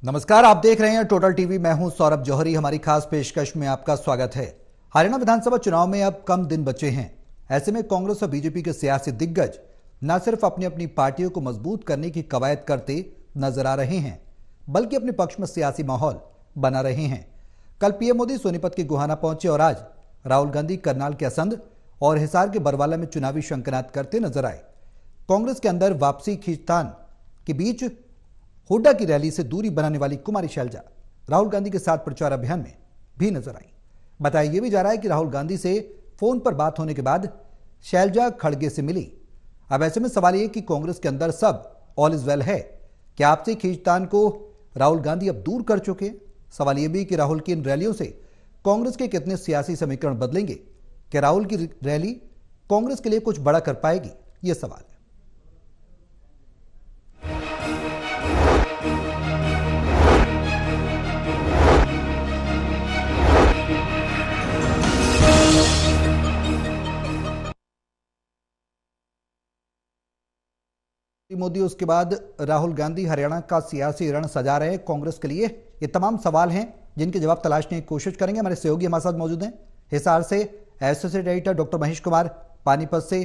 नमस्कार, आप देख रहे हैं टोटल टीवी। मैं हूं सौरभ जौहरी। हमारी खास पेशकश में आपका स्वागत है। हरियाणा विधानसभा चुनाव में अब कम दिन बचे हैं। ऐसे में कांग्रेस और बीजेपी के सियासी दिग्गज न सिर्फ अपनी अपनी पार्टियों को मजबूत करने की कवायद करते नजर आ रहे हैं, बल्कि अपने पक्ष में सियासी माहौल बना रहे हैं। कल पीएम मोदी सोनीपत के गोहाना पहुंचे और आज राहुल गांधी करनाल के असंध और हिसार के बरवाला में चुनावी शंखनाद करते नजर आए। कांग्रेस के अंदर वापसी खींचतान के बीच हुड्डा की रैली से दूरी बनाने वाली कुमारी शैलजा राहुल गांधी के साथ प्रचार अभियान में भी नजर आई। बताया यह भी जा रहा है कि राहुल गांधी से फोन पर बात होने के बाद शैलजा खड़गे से मिली। अब ऐसे में सवाल यह कि कांग्रेस के अंदर सब ऑल इज वेल है। क्या आपसी खींचतान को राहुल गांधी अब दूर कर चुके हैं? सवाल यह भी कि राहुल की इन रैलियों से कांग्रेस के कितने सियासी समीकरण बदलेंगे? क्या राहुल की रैली कांग्रेस के लिए कुछ बड़ा कर पाएगी? यह सवाल है। मोदी उसके बाद राहुल गांधी हरियाणा का सियासी रण सजा रहे कांग्रेस के लिए। ये तमाम सवाल हैं जिनके जवाब तलाशने की कोशिश करेंगे। हमारे सहयोगी हमारे साथ मौजूद हैं। हिसार से associate editor doctor Mahesh Kumar, Panipat से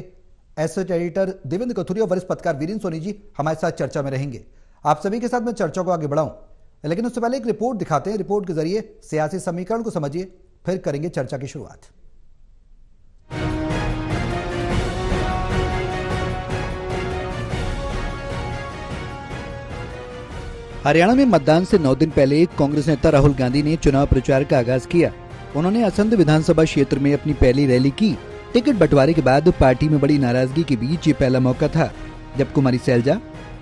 एसोसिएट एडिटर देवेंद्र कथुरी और वरिष्ठ पत्रकार वीरेंद्र सोनी जी हमारे साथ चर्चा में रहेंगे। आप सभी के साथ मैं चर्चा को आगे बढ़ाऊं, लेकिन उससे पहले एक रिपोर्ट दिखाते हैं। रिपोर्ट के जरिए सियासी समीकरण को समझिए, फिर करेंगे चर्चा की शुरुआत। हरियाणा में मतदान से 9 दिन पहले कांग्रेस नेता राहुल गांधी ने चुनाव प्रचार का आगाज किया। उन्होंने असंध विधानसभा क्षेत्र में अपनी पहली रैली की। टिकट बंटवारे के बाद पार्टी में बड़ी नाराजगी के बीच ये पहला मौका था जब कुमारी शैलजा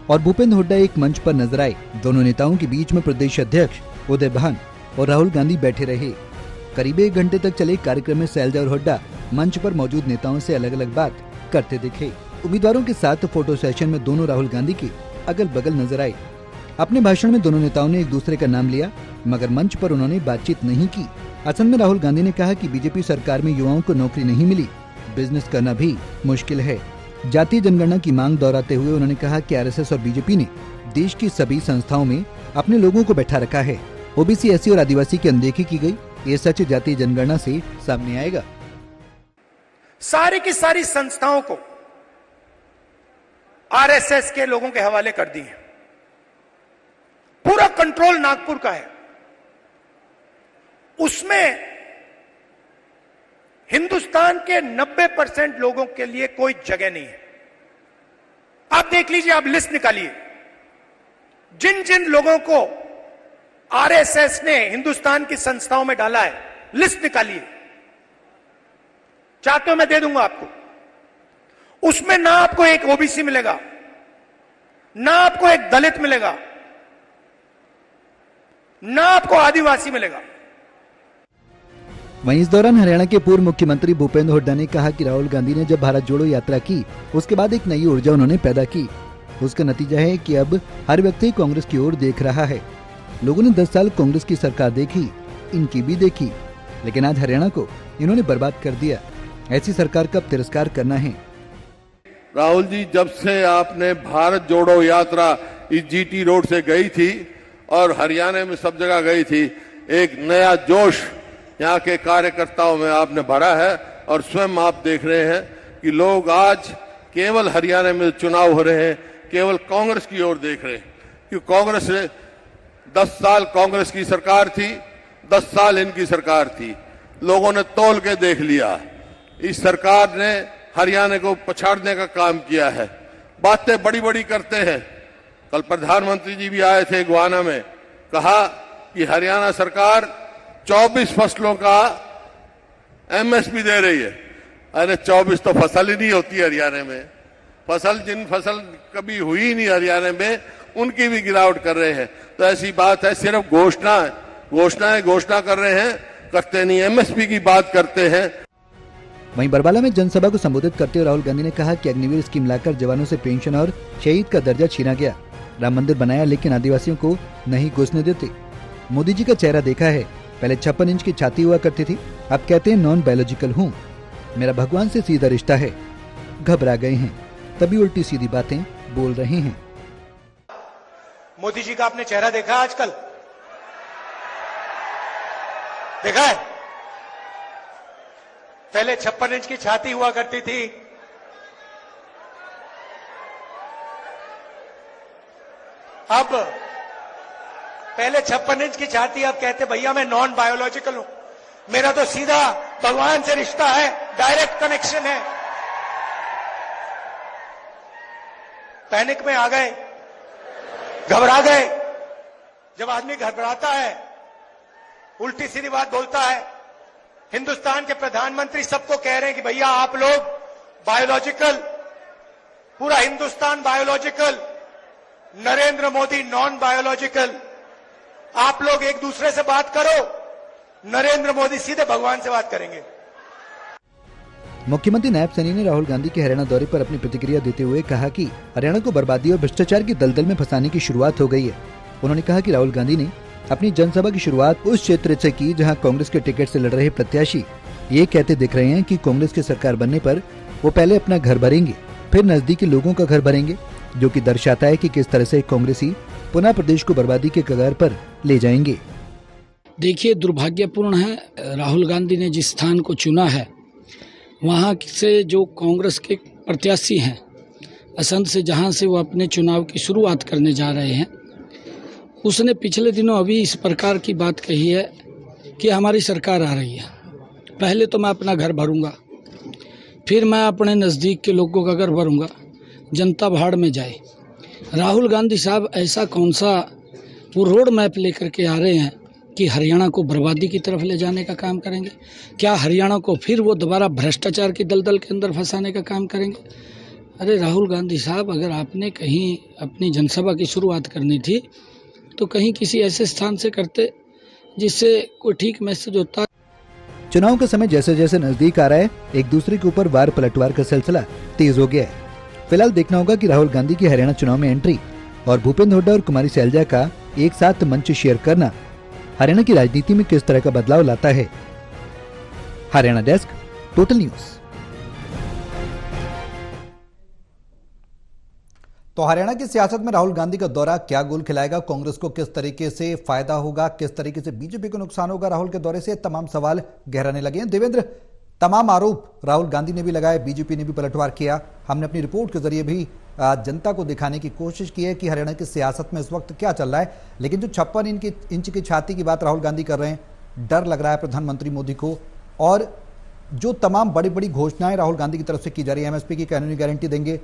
और भूपेंद्र हुड्डा एक मंच पर नजर आए। दोनों नेताओं के बीच में प्रदेश अध्यक्ष उदय भान और राहुल गांधी बैठे रहे। करीब 1 घंटे तक चले कार्यक्रम में शैलजा और हुड्डा मंच पर मौजूद नेताओं से अलग अलग बात करते दिखे। उम्मीदवारों के साथ फोटो सेशन में दोनों राहुल गांधी के अगल बगल नजर आए। अपने भाषण में दोनों नेताओं ने एक दूसरे का नाम लिया, मगर मंच पर उन्होंने बातचीत नहीं की। असम में राहुल गांधी ने कहा कि बीजेपी सरकार में युवाओं को नौकरी नहीं मिली, बिजनेस करना भी मुश्किल है। जातीय जनगणना की मांग दोहराते हुए उन्होंने कहा कि आरएसएस और बीजेपी ने देश की सभी संस्थाओं में अपने लोगों को बैठा रखा है। ओबीसी, एससी और आदिवासी की अनदेखी की गई। ये सच जातीय जनगणना से सामने आएगा। सारी की सारी संस्थाओं को आरएसएस के लोगों के हवाले कर दी है। पूरा कंट्रोल नागपुर का है। उसमें हिंदुस्तान के 90% लोगों के लिए कोई जगह नहीं है। आप देख लीजिए, आप लिस्ट निकालिए, जिन जिन लोगों को आरएसएस ने हिंदुस्तान की संस्थाओं में डाला है, लिस्ट निकालिए। चाहते हो मैं दे दूंगा आपको। उसमें ना आपको एक ओबीसी मिलेगा, ना आपको एक दलित मिलेगा, ना आपको आदिवासी मिलेगा। वहीं इस दौरान हरियाणा के पूर्व मुख्यमंत्री भूपेंद्र हुड्डा ने कहा कि राहुल गांधी ने जब भारत जोड़ो यात्रा की, उसके बाद एक नई ऊर्जा उन्होंने पैदा की। उसका नतीजा है कि अब हर व्यक्ति कांग्रेस की ओर देख रहा है। लोगों ने 10 साल कांग्रेस की सरकार देखी, इनकी भी देखी, लेकिन आज हरियाणा को इन्होंने बर्बाद कर दिया। ऐसी सरकार का तिरस्कार करना है। राहुल जी, जब से आपने भारत जोड़ो यात्रा इस जीटी रोड से गई थी और हरियाणा में सब जगह गई थी, एक नया जोश यहाँ के कार्यकर्ताओं में आपने भरा है। और स्वयं आप देख रहे हैं कि लोग आज केवल हरियाणा में चुनाव हो रहे हैं, केवल कांग्रेस की ओर देख रहे हैं। क्योंकि कांग्रेस 10 साल कांग्रेस की सरकार थी, 10 साल इनकी सरकार थी। लोगों ने तौल के देख लिया। इस सरकार ने हरियाणा को पछाड़ने का काम किया है। बातें बड़ी बड़ी करते हैं। कल प्रधानमंत्री जी भी आए थे गोहाना में, कहा कि हरियाणा सरकार 24 फसलों का एमएसपी दे रही है। अरे 24 तो फसल ही नहीं होती हरियाणा में। जिन फसल कभी हुई नहीं हरियाणा में, उनकी भी गिरावट कर रहे हैं। तो ऐसी बात है, सिर्फ घोषणा कर रहे हैं, करते नहीं। एमएसपी की बात करते हैं। वहीं बरवाला में जनसभा को संबोधित करते हुए राहुल गांधी ने कहा कि अग्निवीर स्कीम लाकर जवानों से पेंशन और शहीद का दर्जा छीना गया। राम मंदिर बनाया लेकिन आदिवासियों को नहीं घुसने देते। मोदी जी का चेहरा देखा है, पहले 56 इंच की छाती हुआ करती थी, अब कहते हैं नॉन बायोलॉजिकल हूँ। मेरा भगवान से सीधा रिश्ता है। घबरा गए हैं, तभी उल्टी सीधी बातें बोल रहे हैं। मोदी जी का आपने चेहरा देखा आजकल? देखा है? पहले 56 इंच की छाती हुआ करती थी, अब पहले 56 इंच की छाती, अब कहते भैया मैं नॉन बायोलॉजिकल हूं, मेरा तो सीधा भगवान से रिश्ता है, डायरेक्ट कनेक्शन है। पैनिक में आ गए, घबरा गए। जब आदमी घबराता है, उल्टी सीधी बात बोलता है। हिंदुस्तान के प्रधानमंत्री सबको कह रहे हैं कि भैया आप लोग बायोलॉजिकल, पूरा Hindustan biological, Narendra Modi non biological. आप लोग एक दूसरे से बात करो, नरेंद्र मोदी सीधे भगवान से बात करेंगे। मुख्यमंत्री नायब सैनी ने राहुल गांधी के हरियाणा दौरे पर अपनी प्रतिक्रिया देते हुए कहा कि हरियाणा को बर्बादी और भ्रष्टाचार की दलदल में फंसाने की शुरुआत हो गई है। उन्होंने कहा कि राहुल गांधी ने अपनी जनसभा की शुरुआत उस क्षेत्र से की जहां कांग्रेस के टिकट से लड़ रहे प्रत्याशी ये कहते दिख रहे हैं कि कांग्रेस की सरकार बनने पर वो पहले अपना घर भरेंगे, फिर नजदीकी लोगों का घर भरेंगे, जो कि दर्शाता है कि किस तरह से कांग्रेसी पुनः प्रदेश को बर्बादी के कगार पर ले जाएंगे। देखिए, दुर्भाग्यपूर्ण है, राहुल गांधी ने जिस स्थान को चुना है वहाँ से जो कांग्रेस के प्रत्याशी हैं असंध से, जहाँ से वो अपने चुनाव की शुरुआत करने जा रहे हैं, उसने पिछले दिनों अभी इस प्रकार की बात कही है कि हमारी सरकार आ रही है, पहले तो मैं अपना घर भरूंगा, फिर मैं अपने नज़दीक के लोगों का घर भरूंगा, जनता भाड़ में जाए। राहुल गांधी साहब ऐसा कौन सा वो रोड मैप लेकर के आ रहे हैं कि हरियाणा को बर्बादी की तरफ ले जाने का काम करेंगे? क्या हरियाणा को फिर वो दोबारा भ्रष्टाचार की दलदल के अंदर फंसाने का काम करेंगे? अरे राहुल गांधी साहब, अगर आपने कहीं अपनी जनसभा की शुरुआत करनी थी तो कहीं किसी ऐसे स्थान से करते जिससे कोई ठीक मैसेज होता। चुनाव का समय जैसे जैसे नजदीक आ रहा है, एक दूसरे के ऊपर वार पलटवार का सिलसिला तेज हो गया है। फिलहाल देखना होगा कि राहुल गांधी की हरियाणा चुनाव में एंट्री और भूपेंद्र हुड्डा और कुमारी सैलजा का एक साथ मंच शेयर करना हरियाणा की राजनीति में किस तरह का बदलाव लाता है। Haryana desk, total news. तो हरियाणा की सियासत में राहुल गांधी का दौरा क्या गोल खिलाएगा, कांग्रेस को किस तरीके से फायदा होगा, किस तरीके से बीजेपी को नुकसान होगा राहुल के दौरे से, तमाम सवाल गहराने लगे हैं। देवेंद्र, तमाम आरोप राहुल गांधी ने भी लगाए, बीजेपी ने भी पलटवार किया। हमने अपनी रिपोर्ट के जरिए भी जनता को दिखाने की कोशिश की है कि हरियाणा की सियासत में इस वक्त क्या चल रहा है, लेकिन जो 56 इंच की छाती की बात राहुल गांधी कर रहे हैं, डर लग रहा है प्रधानमंत्री मोदी को। और जो तमाम बड़ी बड़ी घोषणाएं राहुल गांधी की तरफ से की जा रही है, एमएसपी की कानूनी गारंटी देंगे,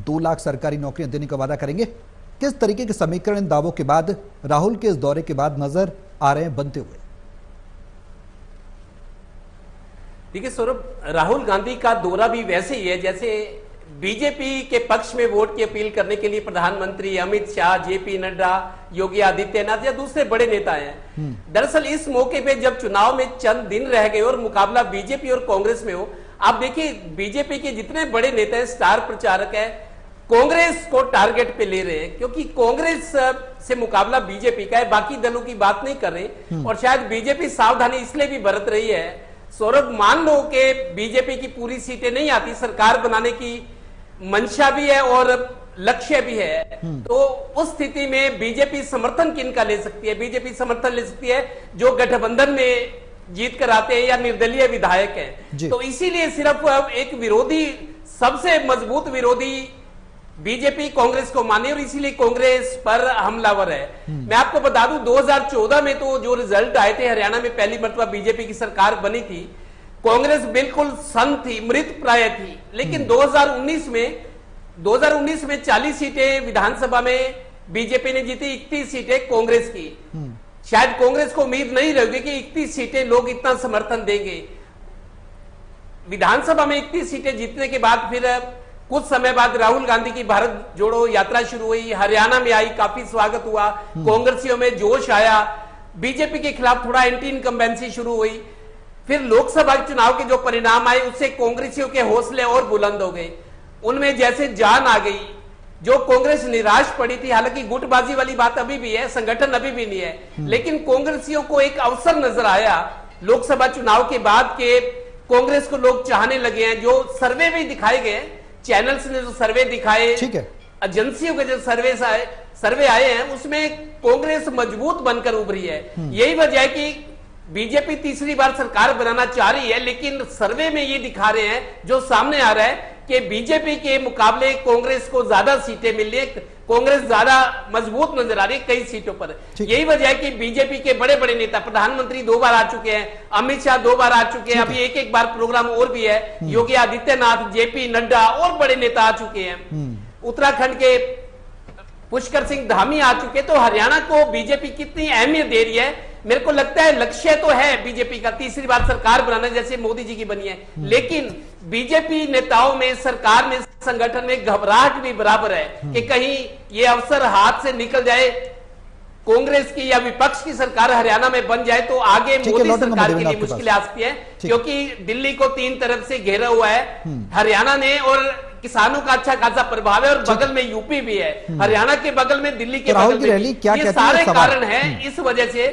2 लाख सरकारी नौकरियां देने का वादा करेंगे, किस तरीके के समीकरण इन दावों के बाद राहुल के इस दौरे के बाद नजर आ रहे हैं बनते हुए? देखिए सौरभ, राहुल गांधी का दौरा भी वैसे ही है जैसे बीजेपी के पक्ष में वोट की अपील करने के लिए प्रधानमंत्री अमित शाह, जेपी नड्डा, योगी आदित्यनाथ या दूसरे बड़े नेता हैं। दरअसल इस मौके पे जब चुनाव में चंद दिन रह गए और मुकाबला बीजेपी और कांग्रेस में हो, आप देखिए बीजेपी के जितने बड़े नेता हैं, स्टार प्रचारक हैं, कांग्रेस को टारगेट पे ले रहे हैं, क्योंकि कांग्रेस से मुकाबला बीजेपी का है, बाकी दलों की बात नहीं कर रहे। और शायद बीजेपी सावधानी इसलिए भी बरत रही है सौरभ, मान लो कि बीजेपी की पूरी सीटें नहीं आती, सरकार बनाने की मंशा भी है और लक्ष्य भी है, तो उस स्थिति में बीजेपी समर्थन किनका ले सकती है? बीजेपी समर्थन ले सकती है जो गठबंधन में जीत कर आते हैं या निर्दलीय विधायक हैं। तो इसीलिए सिर्फ एक विरोधी, सबसे मजबूत विरोधी बीजेपी कांग्रेस को माने और इसीलिए कांग्रेस पर हमलावर है। मैं आपको बता दूं 2014 में तो जो रिजल्ट आए थे, हरियाणा में पहली मर्तबा बीजेपी की सरकार बनी थी, कांग्रेस बिल्कुल सन्न थी, मृत प्राय थी। लेकिन 2019 में 40 सीटें विधानसभा में बीजेपी ने जीती, 31 सीटें कांग्रेस की। शायद कांग्रेस को उम्मीद नहीं रहेगी कि 31 सीटें लोग इतना समर्थन देंगे। विधानसभा में 31 सीटें जीतने के बाद फिर कुछ समय बाद राहुल गांधी की भारत जोड़ो यात्रा शुरू हुई, हरियाणा में आई, काफी स्वागत हुआ, कांग्रेसियों में जोश आया, बीजेपी के खिलाफ थोड़ा एंटी इनकम्बेंसी शुरू हुई। फिर लोकसभा चुनाव के जो परिणाम आए उससे कांग्रेसियों के हौसले और बुलंद हो गए, उनमें जैसे जान आ गई। जो कांग्रेस निराश पड़ी थी, हालांकि गुटबाजी वाली बात अभी भी है, संगठन अभी भी नहीं है, लेकिन कांग्रेसियों को एक अवसर नजर आया लोकसभा चुनाव के बाद के कांग्रेस को लोग चाहने लगे हैं। जो सर्वे भी दिखाए गए, चैनल्स ने जो सर्वे दिखाए, एजेंसियों के जो सर्वे आए हैं उसमें कांग्रेस मजबूत बनकर उभरी है। यही वजह है कि बीजेपी तीसरी बार सरकार बनाना चाह रही है, लेकिन सर्वे में ये दिखा रहे हैं, जो सामने आ रहा है कि बीजेपी के मुकाबले कांग्रेस को ज्यादा सीटें मिल रही है, कांग्रेस ज्यादा मजबूत नजर आ रही है कई सीटों पर। यही वजह है कि बीजेपी के बड़े बड़े नेता, प्रधानमंत्री 2 बार आ चुके हैं, अमित शाह 2 बार आ चुके हैं, अभी एक बार प्रोग्राम और भी है, योगी आदित्यनाथ, जेपी नड्डा और बड़े नेता आ चुके हैं, उत्तराखंड के पुष्कर सिंह धामी आ चुके। तो हरियाणा को बीजेपी कितनी अहमियत दे रही है, मेरे को लगता है लक्ष्य तो है बीजेपी का तीसरी बार सरकार बनाना, जैसे मोदी जी की बनी है, लेकिन बीजेपी नेताओं में, सरकार में, संगठन में घबराहट भी बराबर है कि कहीं ये अवसर हाथ से निकल जाए, कांग्रेस की या विपक्ष की सरकार हरियाणा में बन जाए तो आगे मोदी सरकार के लिए मुश्किलें आ सकती है, क्योंकि दिल्ली को 3 तरफ से घेरा हुआ है हरियाणा ने, और किसानों का अच्छा खासा प्रभाव है, और बगल में यूपी भी है, हरियाणा के बगल में, दिल्ली के बगल में, ये सारे कारण हैं। इस वजह से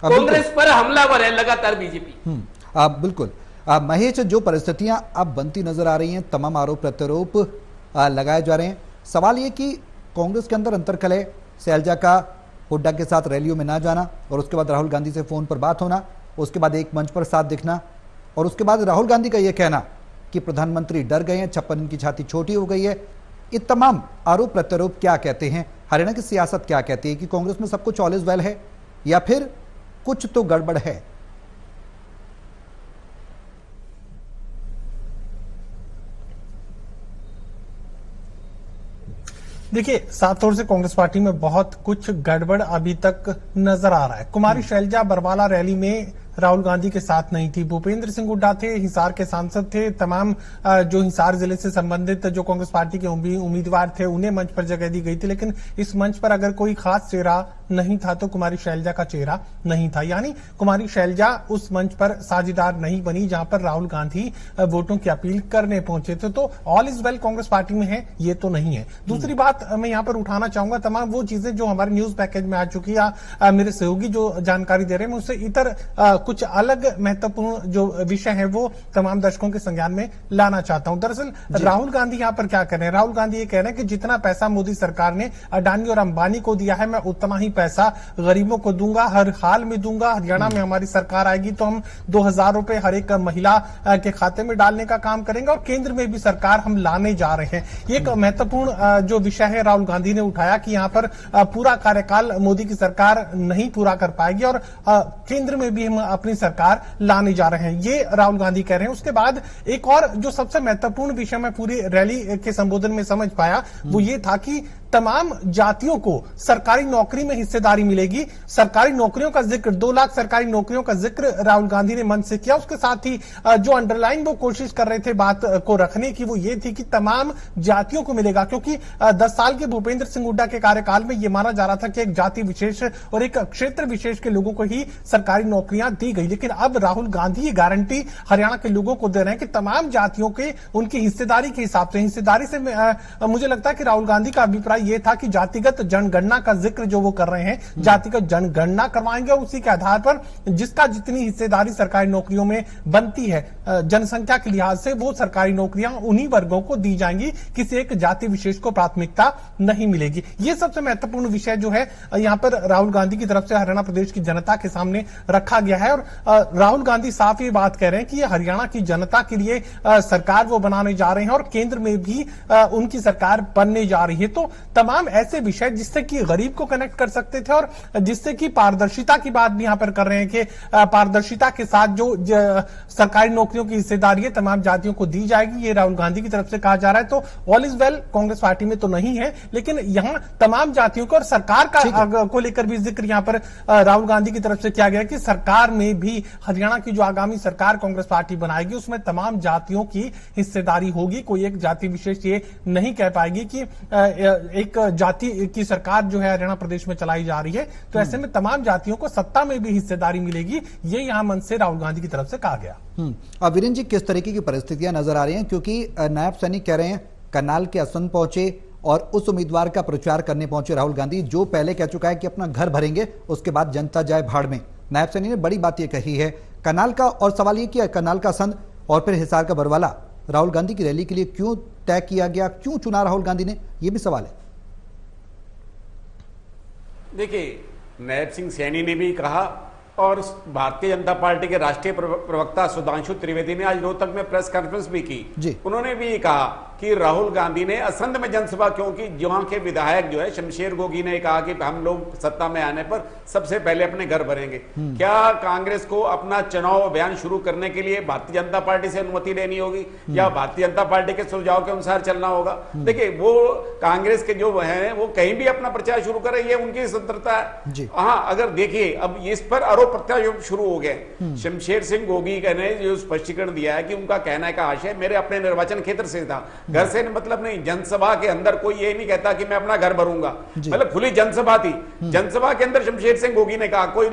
कांग्रेस पर हमलावर है लगातार बीजेपी। बिल्कुल महेश, जो परिस्थितियां अब बनती नजर आ रही हैं, तमाम आरोप प्रत्यारोप लगाए जा रहे हैं, सवाल ये कि कांग्रेस के अंदर अंतर्कलह, शैलजा का हुड्डा के साथ रैलियों में ना जाना, और उसके बाद राहुल गांधी से फोन पर बात होना, उसके बाद एक मंच पर साथ दिखना, और उसके बाद राहुल गांधी का यह कहना कि प्रधानमंत्री डर गए हैं, 56 इनकी छाती छोटी हो गई है, ये तमाम आरोप प्रत्यारोप क्या कहते हैं? हरियाणा की सियासत क्या कहती है कि कांग्रेस में सब कुछ ऑल इज वेल है या फिर कुछ तो गड़बड़ है? देखिए, साफ तौर से कांग्रेस पार्टी में बहुत कुछ गड़बड़ अभी तक नजर आ रहा है। कुमारी शैलजा बरवाला रैली में राहुल गांधी के साथ नहीं थी, भूपेंद्र सिंह हुड्डा थे, हिसार के सांसद थे, तमाम जो हिसार जिले से संबंधित जो कांग्रेस पार्टी के उम्मीदवार थे उन्हें मंच पर जगह दी गई थी, लेकिन इस मंच पर अगर कोई खास चेहरा नहीं था तो कुमारी शैलजा का चेहरा नहीं था, यानी कुमारी शैलजा उस मंच पर साझेदार नहीं बनी जहां पर राहुल गांधी वोटों की अपील करने पहुंचे थे। तो all is well Congress party में है, ये तो नहीं है। दूसरी बात मैं यहां पर उठाना चाहूंगा, तमाम वो चीजें जो हमारे न्यूज पैकेज में आ चुकी है, मेरे सहयोगी जो जानकारी दे रहे हैं, उससे इतर कुछ अलग महत्वपूर्ण जो विषय है वो तमाम दर्शकों के संज्ञान में लाना चाहता हूं। दरअसल राहुल गांधी यहां पर क्या कर रहे हैं? राहुल गांधी ये कह रहे हैं कि जितना पैसा मोदी सरकार ने अडानी और अंबानी को दिया है, मैं उतना ही पैसा गरीबों को दूंगा, हर हाल में दूंगा। हरियाणा में हमारी सरकार आएगी तो हम 2000 रुपए हर एक महिला के खाते में डालने का काम करेंगे, और केंद्र में भी सरकार हम लाने जा रहे हैं। ये एक महत्वपूर्ण जो विषय है राहुल गांधी ने उठाया कि यहां पर पूरा कार्यकाल मोदी की सरकार नहीं पूरा कर पाएगी, और केंद्र में भी हम अपनी सरकार लाने जा रहे हैं, ये राहुल गांधी कह रहे हैं। उसके बाद एक और जो सबसे महत्वपूर्ण विषय मैं पूरी रैली के संबोधन में समझ पाया वो ये था कि तमाम जातियों को सरकारी नौकरी में हिस्सेदारी मिलेगी। सरकारी नौकरियों का जिक्र, 2 लाख सरकारी नौकरियों का जिक्र राहुल गांधी ने मंच से किया। उसके साथ ही जो अंडरलाइन वो कोशिश कर रहे थे बात को रखने की, वो ये थी कि तमाम जातियों को मिलेगा, क्योंकि 10 साल के भूपेंद्र सिंह हुड्डा के कार्यकाल में यह माना जा रहा था कि एक जाति विशेष और एक क्षेत्र विशेष के लोगों को ही सरकारी नौकरियां दी गई। लेकिन अब राहुल गांधी ये गारंटी हरियाणा के लोगों को दे रहे हैं कि तमाम जातियों के उनकी हिस्सेदारी के हिसाब से, हिस्सेदारी से मुझे लगता है कि राहुल गांधी का अभिप्राय ये था कि जातिगत जनगणना का जिक्र जो वो कर रहे हैं, जातिगत जनगणना करवाएंगे और उसी के आधार पर जिसका जितनी हिस्सेदारी सरकारी नौकरियों में बनती है जनसंख्या के लिहाज से, वो सरकारी नौकरियां उन्हीं वर्गों को दी जाएंगी, किसी एक जाति विशेष को प्राथमिकता नहीं मिलेगी। ये सबसे महत्वपूर्ण विषय जो है यहां पर राहुल गांधी की तरफ से हरियाणा प्रदेश की जनता के सामने रखा गया है, और राहुल गांधी साफ ये बात कह रहे हैं कि ये हरियाणा की जनता के लिए सरकार वो बनाने जा रहे हैं और केंद्र में भी उनकी सरकार बनने जा रही है। तो तमाम ऐसे विषय जिससे कि गरीब को कनेक्ट कर सकते थे और जिससे कि पारदर्शिता की बात भी यहां पर कर रहे हैं कि पारदर्शिता के साथ जो सरकारी नौकरियों की हिस्सेदारी है तमाम जातियों को दी जाएगी, ये राहुल गांधी की तरफ से कहा जा रहा है। तो all is well Congress party में तो नहीं है, लेकिन यहां तमाम जातियों को और सरकार का को लेकर भी जिक्र यहां पर राहुल गांधी की तरफ से किया गया कि सरकार में भी हरियाणा की जो आगामी सरकार कांग्रेस पार्टी बनाएगी उसमें तमाम जातियों की हिस्सेदारी होगी। कोई एक जाति विशेष ये नहीं कह पाएगी कि एक जाति की सरकार जो है हरियाणा प्रदेश में चलाई जा रही है, तो ऐसे में तमाम जातियों को सत्ता में भी हिस्सेदारी मिलेगी, ये यहां मंच से राहुल गांधी की तरफ से कहा गया। अब वीरेंद्र जी, किस तरीके की परिस्थितियां नजर आ रही हैं, क्योंकि नायब सैनिक कह रहे हैं करनाल के असंध पहुंचे और उस उम्मीदवार का प्रचार करने पहुंचे राहुल गांधी, जो पहले कह चुका है कि अपना घर भरेंगे, उसके बाद जनता जाए भाड़ में। नायब सैनिक ने बड़ी बात यह कही है करनाल का, और सवाल ये किया करनाल का असंध और फिर हिसार का बरवाला, राहुल गांधी की रैली के लिए क्यों तय किया गया, क्यों चुना राहुल गांधी ने, यह भी सवाल है। देखिए, नैब सिंह सैनी ने भी कहा और भारतीय जनता पार्टी के राष्ट्रीय प्रवक्ता सुधांशु त्रिवेदी ने आज रोहतक में प्रेस कॉन्फ्रेंस भी की। उन्होंने भी कहा कि राहुल गांधी ने असंध में जनसभा क्योंकि वहां के विधायक जो है शमशेर गोगी ने कहा कि हम लोग सत्ता में आने पर सबसे पहले अपने घर भरेंगे। क्या कांग्रेस को अपना चुनाव अभियान शुरू करने के लिए भारतीय जनता पार्टी से अनुमति लेनी होगी या भारतीय जनता पार्टी के सुझाव के अनुसार चलना होगा? देखिए, वो कांग्रेस के जो है वो कहीं भी अपना प्रचार शुरू करे, ये उनकी स्वतंत्रता है। हाँ, अगर देखिए अब इस पर आरोप प्रत्यारोप शुरू हो गए। शमशेर सिंह गोगी ने जो स्पष्टीकरण दिया है कि उनका कहने का आशय मेरे अपने निर्वाचन क्षेत्र से था, घर से मतलब नहीं। जनसभा के अंदर कोई ये नहीं कहता कि मैं अपना घर भरूंगा, मतलब खुली जनसभा थी। जनसभा के अंदर शमशेर सिंह गोगी ने कहा, कोई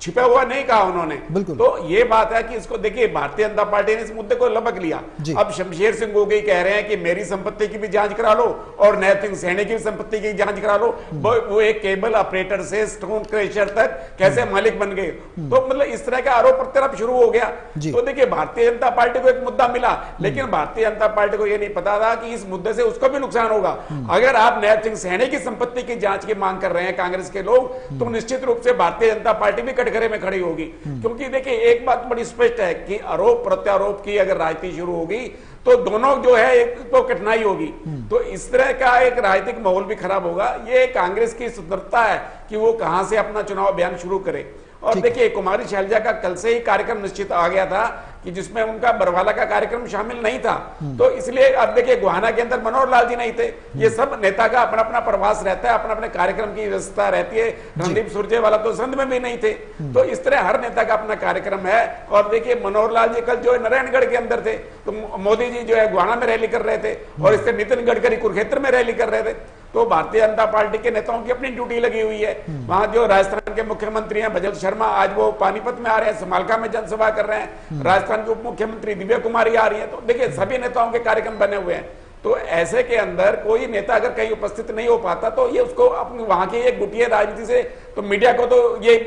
छिपा हुआ नहीं कहा उन्होंने। तो ये बात है कि इसको देखिए, भारतीय जनता पार्टी ने इस मुद्दे को लपक लिया। अब शमशेर सिंह गोगी कह रहे हैं कि मेरी संपत्ति की भी जांच करा लो और नैब सिंह सैनी की संपत्ति की जांच करा लो। वो एक केबल ऑपरेटर से स्टोन क्रशर तक कैसे मालिक बन गए? तो मतलब इस तरह का आरोप प्रत्यारोप शुरू हो गया। तो देखिए, भारतीय जनता पार्टी को एक मुद्दा मिला, लेकिन भारतीय जनता पार्टी को यह नहीं पता था कि इस मुद्दे से उसको भी नुकसान होगा। अगर आप नैब सिंह सैनी की संपत्ति की जांच की मांग कर रहे हैं कांग्रेस के लोग, तो निश्चित रूप से भारतीय जनता पार्टी भी कटघरे में खड़ी होगी। क्योंकि देखिए, एक बात बड़ी स्पष्ट है कि आरोप प्रत्यारोप की अगर राजनीति शुरू होगी तो दोनों जो है एक तो कठिनाई होगी। तो इस तरह का एक राजनीतिक माहौल भी खराब होगा। ये कांग्रेस की स्वतंत्रता है कि वो कहां से अपना चुनाव अभियान शुरू करे। और देखिए, कुमारी शैलजा का कल से ही कार्यक्रम निश्चित आ गया था कि जिसमें उनका बरवाला का कार्यक्रम शामिल नहीं था। तो इसलिए अब देखिए, गोहाना के अंदर मनोहर लाल जी नहीं थे। ये सब नेता का अपना अपना प्रवास रहता है, अपना अपने कार्यक्रम की व्यवस्था रहती है। रणदीप सुरजेवाला तो संध में भी नहीं थे। तो इस तरह हर नेता का अपना कार्यक्रम है। और देखिए, मनोहर लाल जी कल जो है नारायणगढ़ के अंदर थे, तो मोदी जी जो है गोहाना में रैली कर रहे थे और इससे नितिन गडकरी कुरुक्षेत्र में रैली कर रहे थे। तो भारतीय जनता पार्टी के नेताओं की अपनी ड्यूटी लगी हुई है। वहां जो राजस्थान के मुख्यमंत्री हैं भजल शर्मा, आज वो पानीपत में आ रहे हैं, समालका में जनसभा कर रहे हैं। राजस्थान के उप मुख्यमंत्री दिव्या कुमारी आ रही है। तो देखिए, सभी नेताओं के कार्यक्रम बने हुए हैं। तो ऐसे के अंदर कोई नेता अगर कहीं उपस्थित नहीं हो पाता तो ये उसको अपनी वहां की एक गुटिया राजनीति से, तो मीडिया को तो ये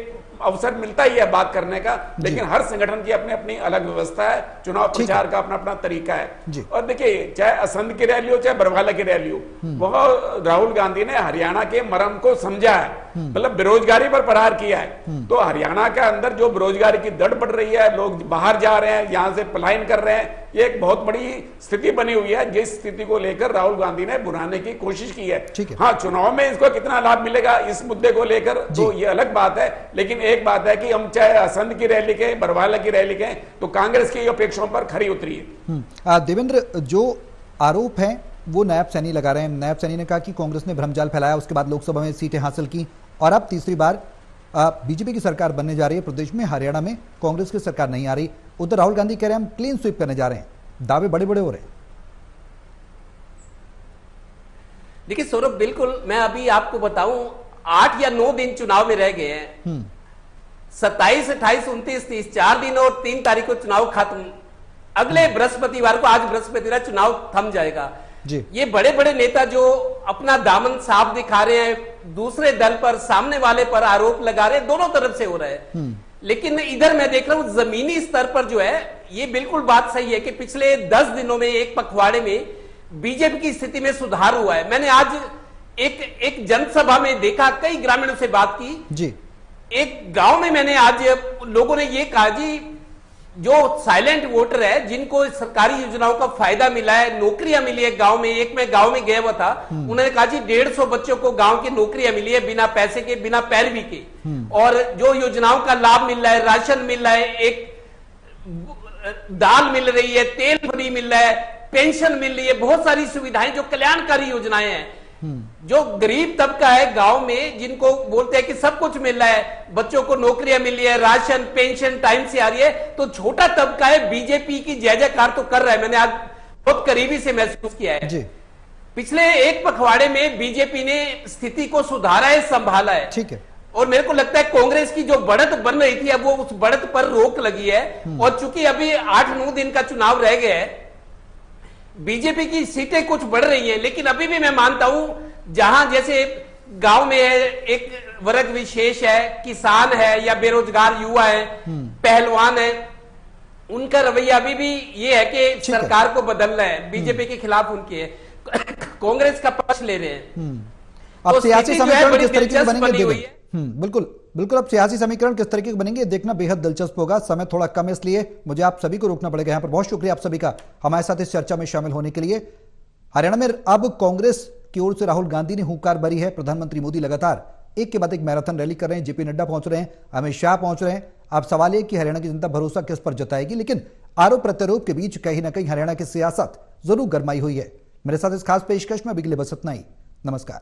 अवसर मिलता ही है बात करने का, लेकिन हर संगठन की अपनी अपनी अलग व्यवस्था है। चुनाव प्रचार का अपना अपना तरीका है। और देखिए, चाहे असंध की रैली हो चाहे बरवाला की रैली हो, वह राहुल गांधी ने हरियाणा के मर्म को समझा है, मतलब बेरोजगारी पर प्रहार किया है। तो हरियाणा के अंदर जो बेरोजगारी की दर बढ़ रही है, लोग बाहर जा रहे हैं, यहां से पलायन कर रहे हैं, ये एक बहुत बड़ी स्थिति बनी हुई है, जिस स्थिति को लेकर राहुल गांधी ने बुराने की कोशिश की है। हाँ, चुनाव में इसको कितना लाभ मिलेगा इस मुद्दे को लेकर तो ये अलग बात है। लेकिन एक बात है कि हम चाहे असंध की रैली के, बरवाला की रैली के, तो कांग्रेस की अपेक्षाओं पर खरी उतरी है। देवेंद्र, जो आरोप है वो नायब सैनी लगा रहे हैं। नायब सैनी ने कहा कि कांग्रेस ने भ्रमजाल फैलाया, उसके बाद लोकसभा में सीटें हासिल की और अब तीसरी बार बीजेपी की सरकार बनने जा रही है प्रदेश में। हरियाणा में कांग्रेस की सरकार नहीं आ रही। उधर राहुल गांधी कह रहे हैं हम क्लीन स्वीप करने जा रहे हैं। दावे बड़े बड़े हो रहे हैं। देखिए सौरभ, बिल्कुल मैं अभी आपको बताऊं, 8 या 9 दिन चुनाव में रह गए हैं। 27, 28, 29, 30 4 दिन और 3 तारीख को चुनाव खत्म। अगले बृहस्पतिवार को, आज बृहस्पतिवार, चुनाव थम जाएगा जी। ये बड़े बड़े नेता जो अपना दामन साफ दिखा रहे हैं, दूसरे दल पर, सामने वाले पर आरोप लगा रहे हैं, दोनों तरफ से हो रहा है। लेकिन इधर मैं देख रहा हूं जमीनी स्तर पर जो है, ये बिल्कुल बात सही है कि पिछले 10 दिनों में एक पखवाड़े में बीजेपी की स्थिति में सुधार हुआ है। मैंने आज एक जनसभा में देखा, कई ग्रामीणों से बात की जी। एक गांव में मैंने आज लोगों ने ये कहा जी, जो साइलेंट वोटर है, जिनको सरकारी योजनाओं का फायदा मिला है, नौकरियां मिली है गांव में। एक मैं गांव में गया हुआ था, उन्होंने कहा जी 150 बच्चों को गांव की नौकरियां मिली है, बिना पैसे के, बिना पैरवी के। और जो योजनाओं का लाभ मिल रहा है, राशन मिल रहा है, एक दाल मिल रही है, तेल फ्री मिल रहा है, पेंशन मिल रही है, बहुत सारी सुविधाएं जो कल्याणकारी योजनाएं हैं। जो गरीब तबका है गांव में, जिनको बोलते हैं कि सब कुछ मिल रहा है, बच्चों को नौकरियां मिल रही है, राशन पेंशन टाइम से आ रही है, तो छोटा तबका है बीजेपी की जय जयकार तो कर रहा है। मैंने आज बहुत करीबी से महसूस किया है जी। पिछले एक पखवाड़े में बीजेपी ने स्थिति को सुधारा है, संभाला है, ठीक है। और मेरे को लगता है कांग्रेस की जो बढ़त बन रही थी, अब वो उस बढ़त पर रोक लगी है। और चूंकि अभी 8-9 दिन का चुनाव रह गया है, बीजेपी की सीटें कुछ बढ़ रही हैं, लेकिन अभी भी मैं मानता हूं, जहां जैसे गांव में है, एक वर्ग विशेष है, किसान है या बेरोजगार युवा है, पहलवान है, उनका रवैया अभी भी ये है कि सरकार को बदलना है, बीजेपी के खिलाफ उनके है, कांग्रेस का पक्ष ले रहे हैं। अब तो सियासी समीकरण किस तरीके के बनेंगे हुई है। बिल्कुल बिल्कुल, अब सियासी समीकरण किस तरीके के बनेंगे देखना बेहद दिलचस्प होगा। समय थोड़ा कम है, इसलिए मुझे आप सभी को रोकना पड़ेगा यहाँ पर। बहुत शुक्रिया आप सभी का हमारे साथ इस चर्चा में शामिल होने के लिए। हरियाणा में अब कांग्रेस की ओर से राहुल गांधी ने हुंकार भरी है। प्रधानमंत्री मोदी लगातार एक के बाद एक मैराथन रैली कर रहे हैं। जेपी नड्डा पहुंच रहे हैं, अमित शाह पहुंच रहे हैं। अब सवाल है कि हरियाणा की जनता भरोसा किस पर जताएगी, लेकिन आरोप प्रत्यारोप के बीच कहीं ना कहीं हरियाणा की सियासत जरूर गरमाई हुई है। मेरे साथ इस खास पेशकश में अभी के लिए बस इतना ही। नमस्कार।